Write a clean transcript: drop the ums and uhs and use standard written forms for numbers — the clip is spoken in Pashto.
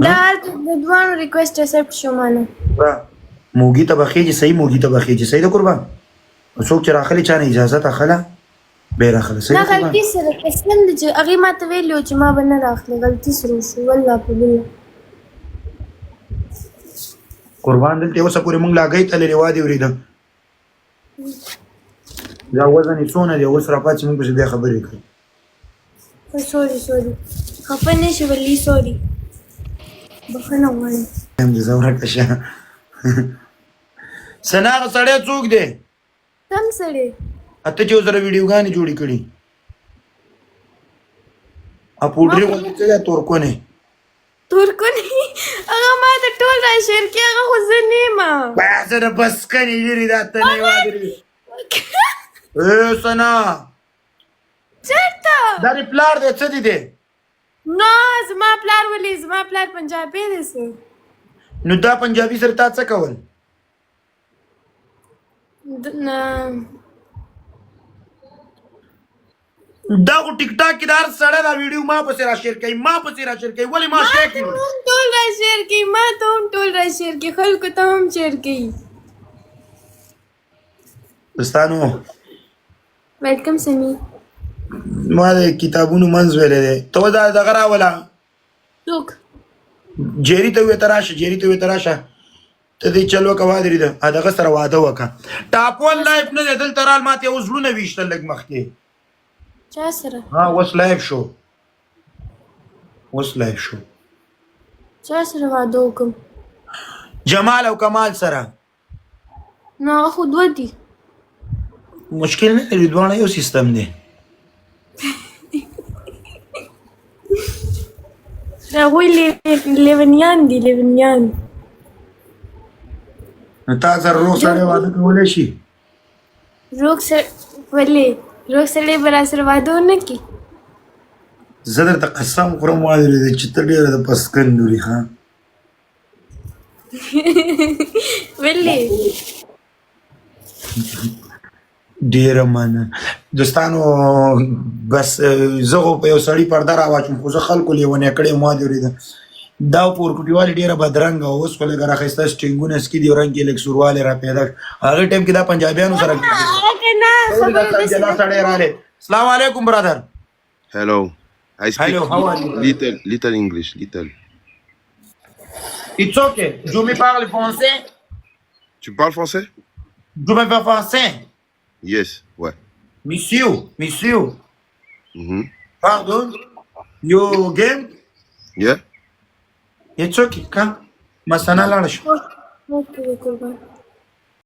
دا د دوانو ریکوست اکسپټ شو مانه موږي ته بخېږي صحیح موږي ته بخېږي صحیح ده قربان څوک چې راخلي چا نه اجازه ته خلا به راخله صحیح دا ده قربان غلطي سره قسم دي چې هغه ما ته ویلو چې ما به نه راخلي غلطي سره شو والله په بالله قربان دلته اوسه پورې موږ لاګی تللې وادي وریده دا وزن یې څونه دی اوس راپات چې موږ پسې بیا خبرې کوو سوري خفه نه شي ولي سوري بخښنه غواړم هم دې زوره کشه سنا هغه سړی څوک دی کم سړی اته چې سره ویډیوګانې جوړې کړي اپوډري غوښتي څه تورکونه تورکونی هغه ما ته ټول را شیر کې هغه خو زه نه ما بس بس کني لري دا ته نه وادري سنا چرته دا پلار دې څه دي نو زما پلار ولې زما پلار پنجابي دی سه نو دا پنجابي سره تا څه کول دا کو ټیک ټاک کې دار سړی دا ویډیو ما پسې را شیر کوي ولې ما شیر کوي ټول را شیر کوي ما ته هم ټول را شیر کوي خلکو ته هم شیر کوي دوستانو ویلکم سمی ما د کتابونو منځ ویلې دی ته دا دغه راوله څوک جیری ته وې تراشه ته دې چلو کا وادري ده دغه سره واده وکړه ټاپ ون لایف نه دی دلته رال ماته اوس زړونه ویشتل لږ مخکې چا سره ها اوس لایف شو چا سره واده وکم جمال او کمال سره نو هغه خو دوه دي مشکل نه لري دوانه یو سیستم دی هغوی لیونیان دي نو تا سره روغ سړی واده کولی شي روغ سړی به راسره واده ونه کړي زه درته قسم خورم وادرېده چې ته ډېره د پسکندوري ښه ولې ډېره مننه دوستانو بس زه خو په یو سړي پرده راواچوم خو زه خلکو لیونی کړی ما دې اورېده دا پورکوټیوالې ډېره بدرنګه او اوس خو لږه راښایسته سټینګونه سکي دي او رنګ کې لږ سوروالی را پیدا هغه ټایم کې دا پنجابیانو سره سړی رالی السلام علیکم برادر Hello. I speak Hello, how are you? little English, little. It's okay. Je me parle français. Tu parles français? Je me parle français. Yes, ouais. Monsieur. Mhm. Pardon. You game? Yeah? It's okay. Come. Masana لاړ شو. اوکې قربان